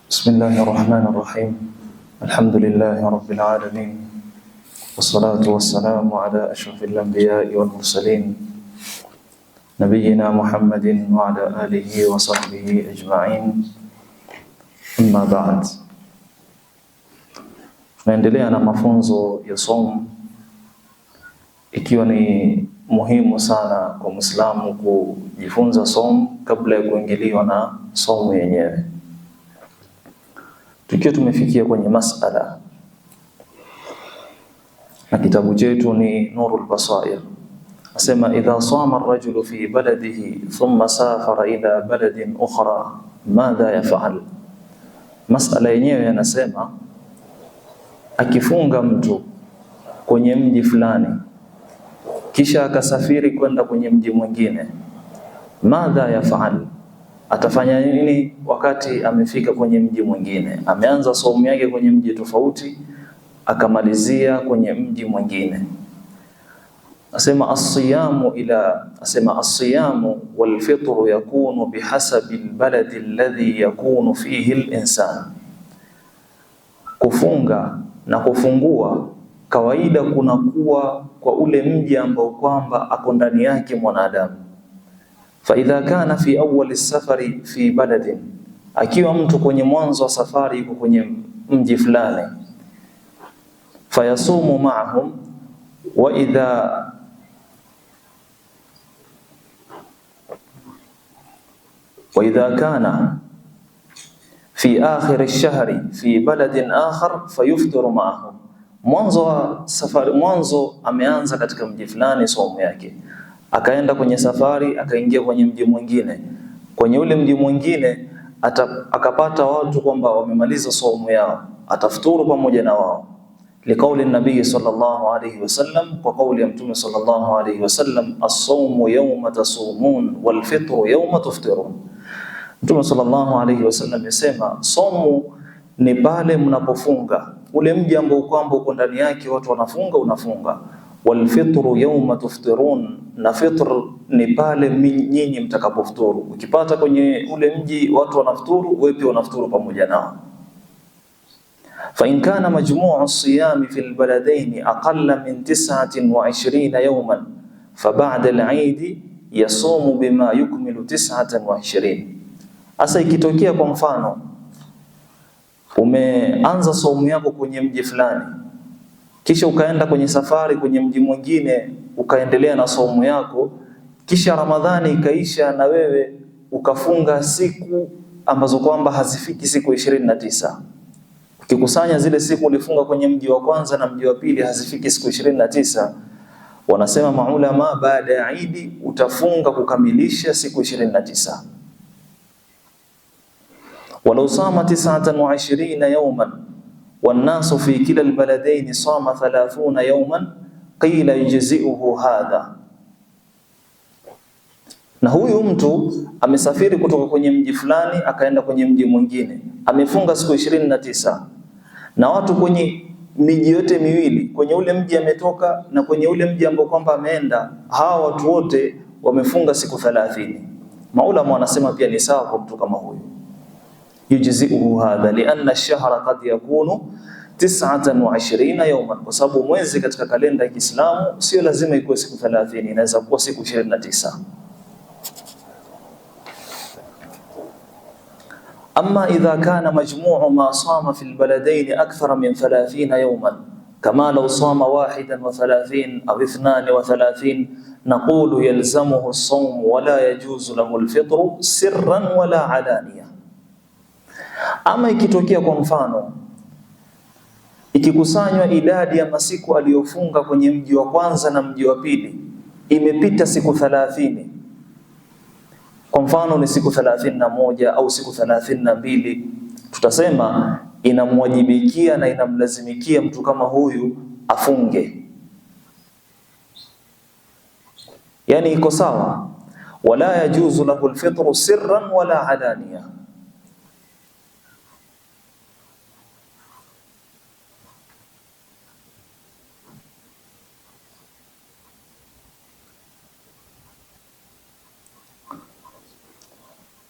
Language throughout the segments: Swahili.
بسم الله الرحمن الرحيم. الحمد لله رب العالمين، والصلاة والسلام على أشرف الأنبياء والمرسلين نبينا محمد وعلى آله وصحبه أجمعين. أما بعد. Tunaendelea na mafunzo ya somo, ikiwa ni muhimu sana kwa Muislamu kujifunza somo kabla ya kuingiliwa na somo yenyewe. Tukiwa tumefikia kwenye masala na kitabu chetu ni Nurul Basair, asema idha sama ar-rajulu fi baladihi thumma safara ila baladin ukhra madha yaf'al. Masala yenyewe yanasema akifunga mtu kwenye mji fulani kisha akasafiri kwenda kwenye mji mwingine, madha yaf'al, atafanya nini wakati amefika kwenye mji mwingine? Ameanza saumu yake kwenye mji tofauti akamalizia kwenye mji mwingine. Asema as-siyamu wal fitru yakunu bihasabi albaladi alladhi yakunu fihi al-insan. Kufunga na kufungua kawaida kunakuwa kwa ule mji ambao kwamba ako ndani yake mwanadamu. فإذا كان في أول السفر في بلد, akiwa mtu kwenye mwanzo wa safari yuko kwenye mji fulani, fayasumu ma'ahum, wa idha kana fi akhir ash-shahri fi baladin akhar fayuftiru ma'ahum. Mwanzo wa safari, mwanzo ameanza katika mji fulani somo yake, akaenda kwenye safari akaingia kwenye mji mwingine. Kwenye ule mji mwingine akapata watu kwamba wamemaliza saumu yao, atafuturu pamoja na wao. Likauli nabii sallallahu alayhi wasallam, kwa kauli ya mtume sallallahu alayhi wasallam, as-sawmu yawma tasumun wal fitru yawma tuftirun. Mtume sallallahu alayhi wasallam yasema saumu ni pale mnapofunga, ule mji ambao kwamba uko ndani yake watu wanafunga, unafunga. Wal fitru yawma tuftirun, na fitr ni pale nyinyi mtakapofuturu. Ukipata kwenye ule mji watu wanafuturu, wewe pia unafuturu pamoja nao. Fa in kana majmu'u as-siyami fi al-baladayn aqalla min 29 yawman fa ba'da al-'eid yasumu bima yukmilu 29. Asa ikitokea kwa mfano umeanza saumu yako kwenye mji fulani, kisha ukaenda kwenye safari kwenye mji mwingine ukaendelea na saumu yako, kisha Ramadhani ikaisha na wewe ukafunga siku ambazo kwamba hazifiki siku 29. Ukikusanya zile siku ulifunga kwenye mji wa kwanza na mji wa pili hazifiki siku 29, wanasema maulama baada ya Eid utafunga kukamilisha siku 29. Walau sama 29 yawman والناس في كلا البلدين صام 30 يوما قيل يجزئه هذا. Na huyu mtu amesafiri kutoka kwenye mji fulani akaenda kwenye mji mwingine, amefunga siku 29, na watu kwenye miji yote miwili, kwenye ule mji ametoka na kwenye ule mji ambao kwamba ameenda, hawa watu wote wamefunga siku 30. Maulama wanasema pia ni sawa kwa mtu kama huyu, yujzi'uhu hadha lianna ash-shahra qad yakunu 29 yawman, kwa sababu mwezi katika kalenda ya Kiislamu sio lazima ikuwe siku 30, inaweza kuwa siku 29. Amma idha kana majmu'u ma sama fi al-baladayn akthar min 30 yawman kama law sama 31 aw 32 naqulu yalzamuhu as-sawm wa la yajuzu lahu al-fitru sirran wala alaniya. Ama ikitokea kwa mfano ikikusanywa idadi ya masiku aliyofunga kwenye mji wa kwanza na mji wa pili imepita siku 30, kwa mfano ni siku 31 au siku 32, tutasema inamwajibikia na inamlazimikia mtu kama huyu afunge. Yani iko sawa, wala yajuzu lahu alfitru sirran wala alaniya.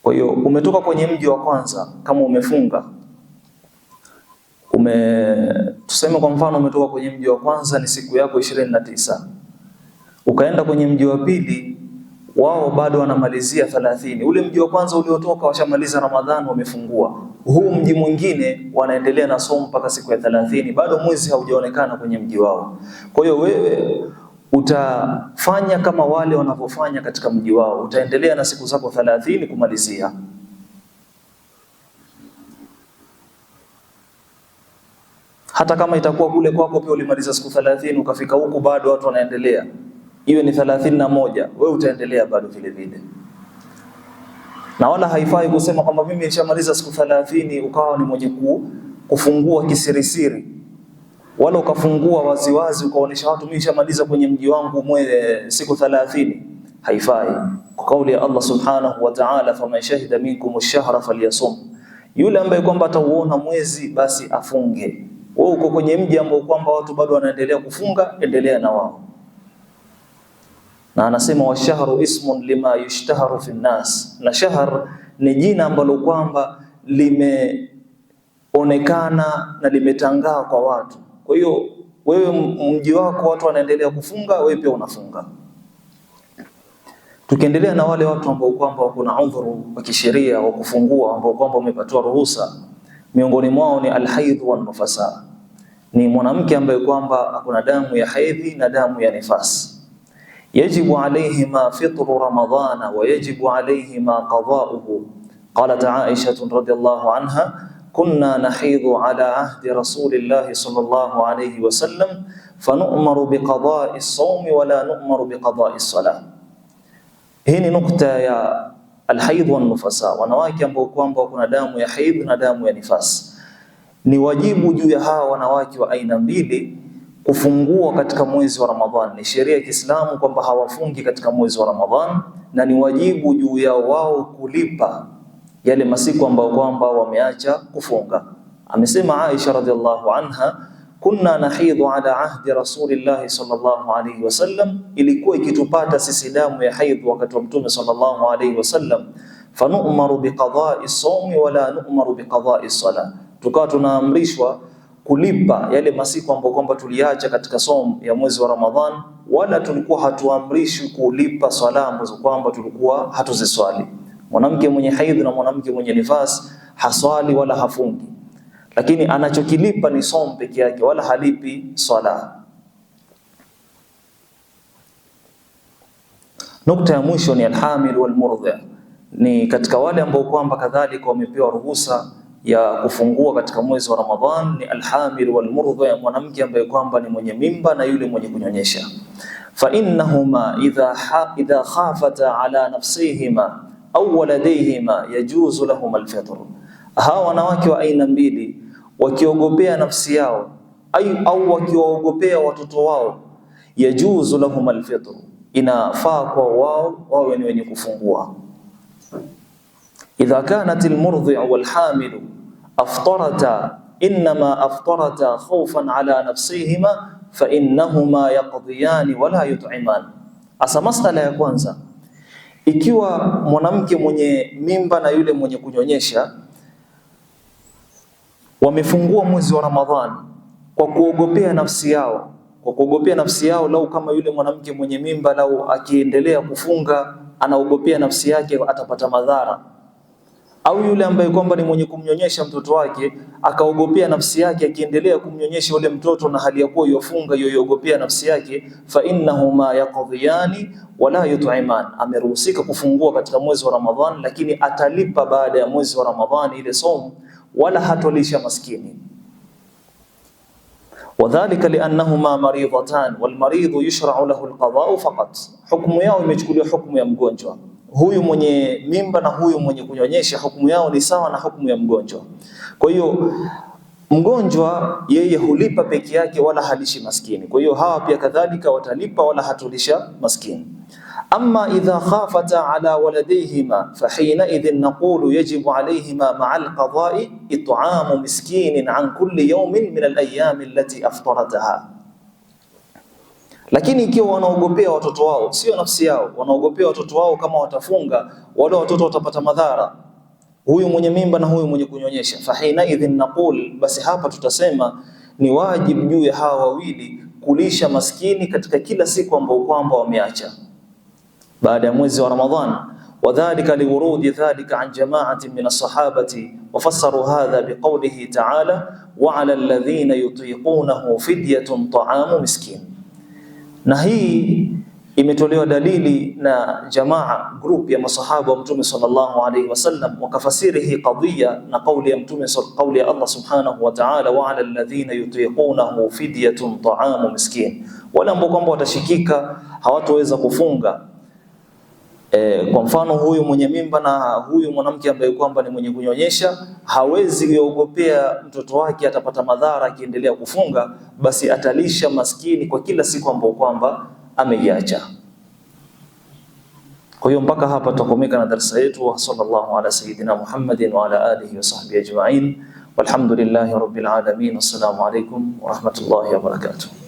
Kwa hiyo umetoka kwenye mji wa kwanza kama umefunga, tuseme kwa mfano umetoka kwenye mji wa kwanza ni siku yako 29, ukaenda kwenye mji wa pili, wao bado wanamalizia 30. Ule mji wa kwanza uliotoka washamaliza Ramadhani, wamefungua. Huu mji mwingine wanaendelea na somo mpaka siku ya 30, bado mwezi haujaonekana kwenye mji wao. Kwa hiyo wewe utafanya kama wale wanavyofanya katika mji wao, utaendelea na siku zako 30 kumalizia. Hata kama itakuwa kule kwako pia ulimaliza siku 30 ukafika huku bado watu wanaendelea, hiyo ni 31, wewe utaendelea bado vile vile. Na wala haifai kusema kwamba mimi nishamaliza siku 30 ukawa ni mwenye kufungua kisirisiri, wala ukafungua waziwazi ukaonesha watu mimi nishamaliza kwenye mji wangu siku 30. Haifai. Kwa kauli ya Allah subhanahu wa ta'ala, faman shahida minkum ash-shahra falyasum, yule ambaye kwamba atauona mwezi basi afunge. Wewe uko kwenye mji ambao kwamba watu bado wanaendelea kufunga, endelea na wao. Na anasema washahru ismun lima yushtaharu fi nnas, na shahr ni jina ambalo kwamba limeonekana na limetangaa kwa watu. Kwa hiyo wewe mji wako watu wanaendelea kufunga, wewe pia unafunga. Tukiendelea na wale watu ambao kwamba wako na udhuru wa kisheria wa kufungua, ambao kwamba wamepatiwa ruhusa, miongoni mwao ni alhaidh wan nufasa, ni mwanamke ambaye kwamba akuna damu ya haidhi na damu ya nifasi. Yajibu alayhima fitru ramadhana wa yajibu alayhima qada'uhu. Qalat Aisha radhiyallahu anha, kunna nahidhu ala ahdi rasulillahi sallallahu alayhi wasallam fanu'maru biqada'i as-sawmi wa la nu'maru biqada'i as-salah. Hii ni nukta ya alhaidh wan nufasa, wanawake ambao kwamba kuna damu ya haidh na damu ya nifasi. Ni wajibu juu ya hawa wanawake wa aina mbili kufungua katika mwezi wa Ramadhani. Ni sheria ya Kiislamu kwamba hawafungi katika mwezi wa Ramadhani, na ni wajibu juu ya wao kulipa yale masiku ambayo kwamba wameacha kufunga. Amesema Aisha radhiallahu anha, kunna nahidhu ala ahdi rasulillahi sallallahu alayhi wasallam, ilikuwa ikitupata sisi damu ya haidh wakati wa Mtume sallallahu alayhi wasallam, fanu'maru biqada'i as-sawmi wa la nu'maru biqada'i as-salah, tukawa tunaamrishwa kulipa yale masiku ambayo kwamba tuliacha katika somo ya mwezi wa Ramadhan, wala tulikuwa hatuamrishwi kulipa swala ambazo kwamba tulikuwa hatuziswali. Mwanamke mwenye haidh na mwanamke mwenye nifasi haswali wala hafungi, lakini anachokilipa ni somo peke yake, wala halipi swala. Nukta ya mwisho ni alhamil wal murdhi, ni katika wale ambao kwamba kadhalika wamepewa ruhusa ya kufungua katika mwezi wa Ramadhan, ni alhamil wal murdhi, mwanamke ambaye kwamba ni mwenye mimba na yule mwenye kunyonyesha. Fa innahuma idha khafata ala nafsihima au waladayhima yajuzu lahum alfitr. Hawa wanawake wa aina mbili wakiogopea nafsi yao au wakiwaogopea watoto wao, yajuzu lahum alfitr, inafaa kwa wao wawe ni wenye kufungua. Idha kanat almurdhi wal hamil aftarata inma aftarata khawfan ala nafsihima fa innahuma yaqdiyan wala yut'iman. Asa masala ya kwanza, ikiwa mwanamke mwenye mimba na yule mwenye kunyonyesha wamefungua mwezi wa Ramadhani kwa kuogopea nafsi yao, lau kama yule mwanamke mwenye mimba lau akiendelea kufunga anaogopea nafsi yake atapata madhara, au yule ambaye kwamba ni mwenye kumnyonyesha mtoto wake akaogopea nafsi yake akiendelea kumnyonyesha yule mtoto na hali ya kuwa yofunga yoyogopea nafsi yake, fa innahuma yaqdiyani wala yut'iman, ameruhusika kufungua katika mwezi wa Ramadhani, lakini atalipa baada ya mwezi wa Ramadhani ile somo, wala hatolisha maskini. Wadhālika li'annahuma maridhatan wal maridhu yushra'u lahu al-qadā'u faqat, hukumu yao imechukuliwa hukumu ya mgonjwa. Huyu mwenye mimba na huyu mwenye kunyonyesha hukumu yao ni sawa na hukumu ya mgonjwa. Kwa hiyo mgonjwa yeye hulipa peke yake wala halishi maskini. Kwa hiyo hawa pia kadhalika watalipa wala hatulisha maskini. Amma idha khafata ala waladayhima fahina idhin naqulu yajibu alayhima ma'al qada'i it'amu miskinin an kulli yawmin min al-ayyam allati aftarataha. Lakini ikiwa wanaogopea watoto wao, sio nafsi yao, wanaogopea watoto wao, kama watafunga wale watoto watapata madhara, huyu mwenye mimba na huyu mwenye kunyonyesha. Fahina idhin naqul, basi hapa tutasema ni wajibu juu ya hawa wawili kulisha maskini katika kila siku ambao kwamba wameacha baada ya mwezi wa Ramadhan. Wadhālika liwurudi dhalika an jama'atin min as-sahabati wafassaru hadha biqawlihi ta'ala wa 'ala alladhina yutiqunahu fidyatun ta'amu miskin. Na hii imetolewa dalili na jamaa group ya masahaba wa Mtume sallallahu alaihi wasallam, wakafasiri hii qadhiya na kauli ya Mtume, kauli ya Allah subhanahu wa ta'ala, wa 'ala alladhina yutiqunahu fidyatun ta'amu miskin, wala ambao kwamba watashikika hawatoweza kufunga. Kwa mfano huyu mwenye mimba na huyu mwanamke ambaye kwamba ni mwenye kunyonyesha hawezi kuogopea mtoto wake atapata madhara akiendelea kufunga, basi atalisha maskini kwa kila siku ambao kwamba ameiacha. Kwa hiyo mpaka hapa tutakomeka na darasa yetu. Wa sallallahu ala sayyidina Muhammadin wa ala alihi wa sahbihi ajma'in, walhamdulillahi rabbil alamin. Assalamu alaykum wa rahmatullahi wa barakatuh.